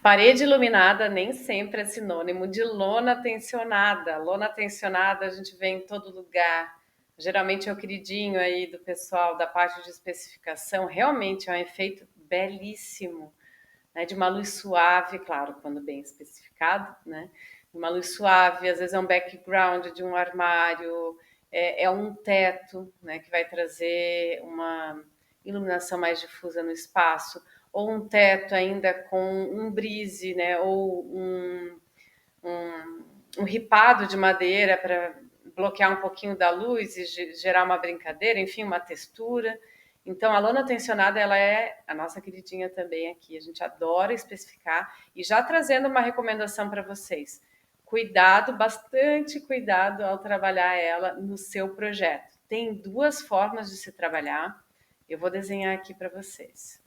Parede iluminada nem sempre é sinônimo de lona tensionada. Lona tensionada a gente vê em todo lugar. Geralmente é o queridinho aí do pessoal da parte de especificação. Realmente é um efeito belíssimo, né? De uma luz suave, claro, quando bem especificado, né? Uma luz suave, às vezes é um background de um armário, é um teto, né? Que vai trazer uma iluminação mais difusa no espaço, ou um teto ainda com um brise, né? Ou um ripado de madeira para bloquear um pouquinho da luz e gerar uma brincadeira, enfim, uma textura. Então, a lona tensionada, ela é a nossa queridinha também aqui. A gente adora especificar. E já trazendo uma recomendação para vocês. Cuidado, bastante cuidado ao trabalhar ela no seu projeto. Tem duas formas de se trabalhar. Eu vou desenhar aqui para vocês.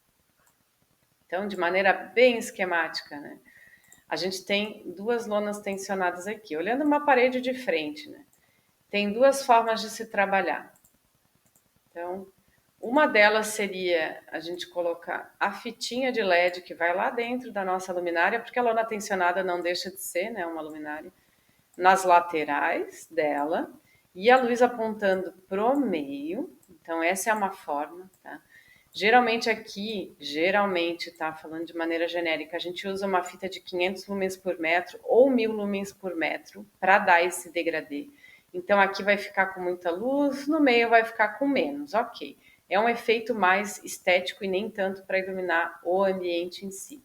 Então, de maneira bem esquemática, né? A gente tem duas lonas tensionadas aqui, olhando uma parede de frente, né? Tem duas formas de se trabalhar. Então, uma delas seria a gente colocar a fitinha de LED que vai lá dentro da nossa luminária, porque a lona tensionada não deixa de ser, né, uma luminária, nas laterais dela, e a luz apontando pro meio. Então, essa é uma forma, tá? Geralmente, tá? Falando de maneira genérica, a gente usa uma fita de 500 lumens por metro ou 1000 lumens por metro para dar esse degradê. Então, aqui vai ficar com muita luz, no meio vai ficar com menos, ok. É um efeito mais estético e nem tanto para iluminar o ambiente em si.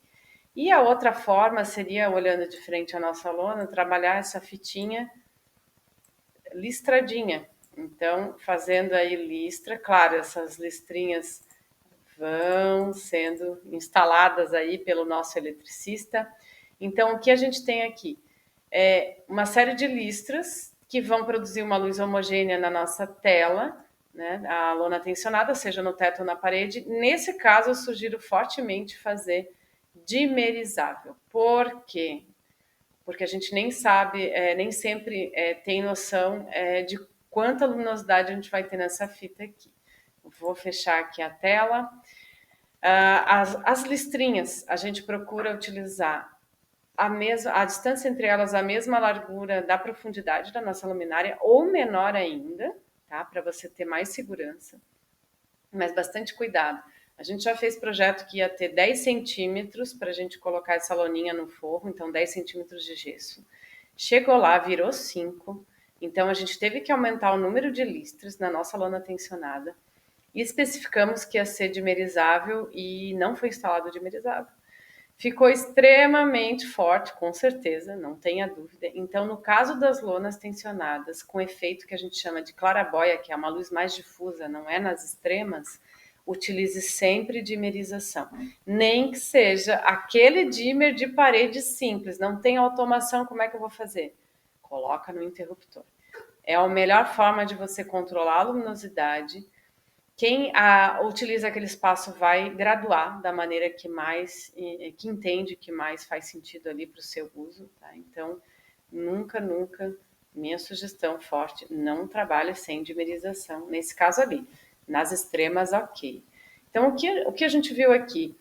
E a outra forma seria, olhando de frente à nossa lona, trabalhar essa fitinha listradinha. Então, fazendo aí listra, claro, essas listrinhas vão sendo instaladas aí pelo nosso eletricista. Então, o que a gente tem aqui é uma série de listras que vão produzir uma luz homogênea na nossa tela, né? A lona tensionada, seja no teto ou na parede. Nesse caso, eu sugiro fortemente fazer dimerizável. Por quê? Porque a gente nem sabe, nem sempre tem noção de quanta luminosidade a gente vai ter nessa fita aqui. Vou fechar aqui a tela. As listrinhas, a gente procura utilizar a distância entre elas, a mesma largura da profundidade da nossa luminária, ou menor ainda, tá? Para você ter mais segurança. Mas bastante cuidado. A gente já fez projeto que ia ter 10 centímetros para a gente colocar essa loninha no forro, então 10 centímetros de gesso. Chegou lá, virou 5, então a gente teve que aumentar o número de listras na nossa lona tensionada e especificamos que ia ser dimerizável e não foi instalado dimerizável. Ficou extremamente forte, com certeza, não tenha dúvida. Então, no caso das lonas tensionadas, com efeito que a gente chama de clarabóia, que é uma luz mais difusa, não é nas extremas, utilize sempre dimerização. Nem que seja aquele dimmer de parede simples, não tem automação, como é que eu vou fazer? Coloca no interruptor. É a melhor forma de você controlar a luminosidade. Quem utiliza aquele espaço vai graduar da maneira que mais, que entende que mais faz sentido ali para o seu uso, tá? Então, nunca, minha sugestão forte, não trabalhe sem dimerização, nesse caso ali. Nas extremas, ok. Então, o que a gente viu aqui?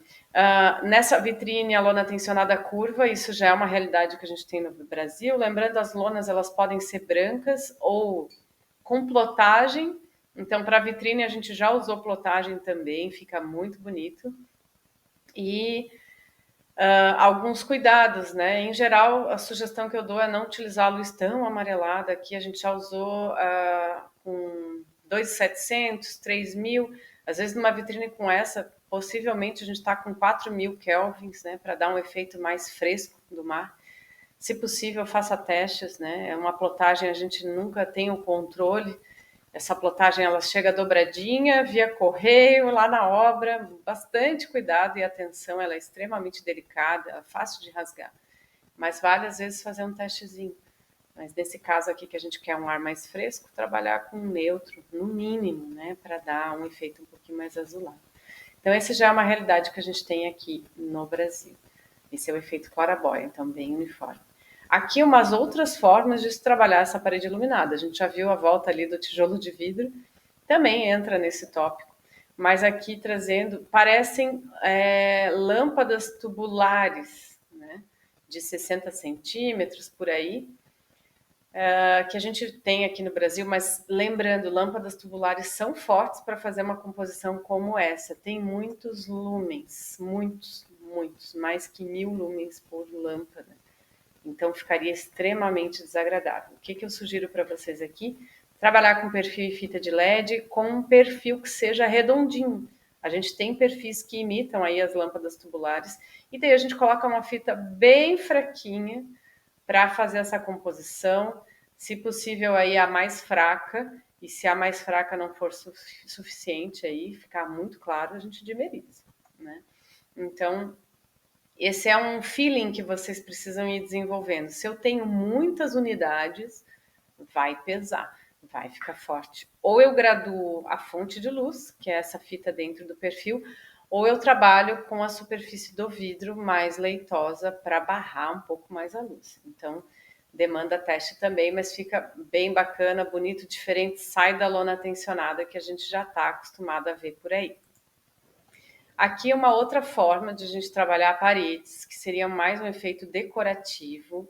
Nessa vitrine, a lona tensionada curva, isso já é uma realidade que a gente tem no Brasil. Lembrando, as lonas, elas podem ser brancas ou com plotagem. Então, para vitrine, a gente já usou plotagem também, fica muito bonito. E alguns cuidados, né? Em geral, a sugestão que eu dou é não utilizar a luz tão amarelada. Aqui a gente já usou com 2.700, 3.000. Às vezes, numa vitrine com essa, possivelmente a gente está com 4.000 kelvins, né? Para dar um efeito mais fresco do mar. Se possível, faça testes, né? É uma plotagem, a gente nunca tem o controle. Essa plotagem ela chega dobradinha via correio lá na obra, bastante cuidado e atenção, ela é extremamente delicada, fácil de rasgar, mas vale às vezes fazer um testezinho. Mas nesse caso aqui que a gente quer um ar mais fresco, trabalhar com um neutro, no mínimo, né, para dar um efeito um pouquinho mais azulado. Então essa já é uma realidade que a gente tem aqui no Brasil. Esse é o efeito claraboia, então bem uniforme. Aqui umas outras formas de se trabalhar essa parede iluminada. A gente já viu a volta ali do tijolo de vidro, também entra nesse tópico. Mas aqui trazendo, parecem lâmpadas tubulares, né? de 60 centímetros, por aí, que a gente tem aqui no Brasil, mas lembrando, lâmpadas tubulares são fortes para fazer uma composição como essa. Tem muitos lumens, muitos, mais que 1000 lumens por lâmpada. Então ficaria extremamente desagradável. O que eu sugiro para vocês aqui? Trabalhar com perfil e fita de LED com um perfil que seja redondinho. A gente tem perfis que imitam aí as lâmpadas tubulares e daí a gente coloca uma fita bem fraquinha para fazer essa composição, se possível aí a mais fraca, e se a mais fraca não for suficiente aí, ficar muito claro, a gente dimeriza, né? Então, esse é um feeling que vocês precisam ir desenvolvendo. Se eu tenho muitas unidades, vai pesar, vai ficar forte. Ou eu graduo a fonte de luz, que é essa fita dentro do perfil, ou eu trabalho com a superfície do vidro mais leitosa para barrar um pouco mais a luz. Então, demanda teste também, mas fica bem bacana, bonito, diferente, sai da lona tensionada que a gente já está acostumado a ver por aí. Aqui é uma outra forma de a gente trabalhar paredes, que seria mais um efeito decorativo,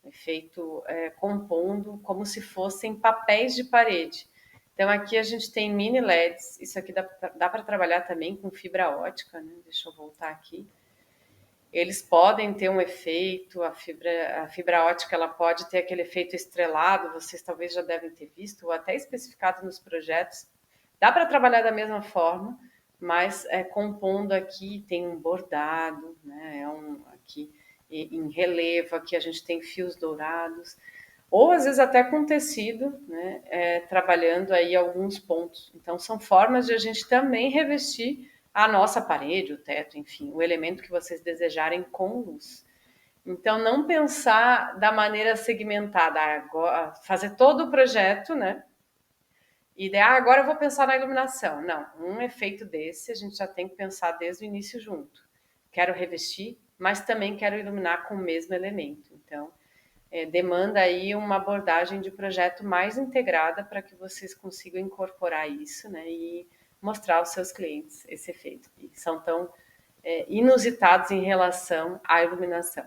efeito compondo, como se fossem papéis de parede. Então aqui a gente tem mini LEDs, isso aqui dá para trabalhar também com fibra ótica, né? Deixa eu voltar aqui. Eles podem ter um efeito, a fibra ótica ela pode ter aquele efeito estrelado, vocês talvez já devem ter visto, ou até especificado nos projetos. Dá para trabalhar da mesma forma, mas compondo aqui tem um bordado, né? Aqui em relevo, aqui a gente tem fios dourados, ou às vezes até com tecido, né? Trabalhando aí alguns pontos. Então são formas de a gente também revestir a nossa parede, o teto, enfim, o elemento que vocês desejarem com luz. Então, não pensar da maneira segmentada, agora, fazer todo o projeto, né? E daí, agora eu vou pensar na iluminação. Não, um efeito desse a gente já tem que pensar desde o início junto. Quero revestir, mas também quero iluminar com o mesmo elemento. Então, demanda aí uma abordagem de projeto mais integrada para que vocês consigam incorporar isso, né? E mostrar aos seus clientes esse efeito. E são tão inusitados em relação à iluminação.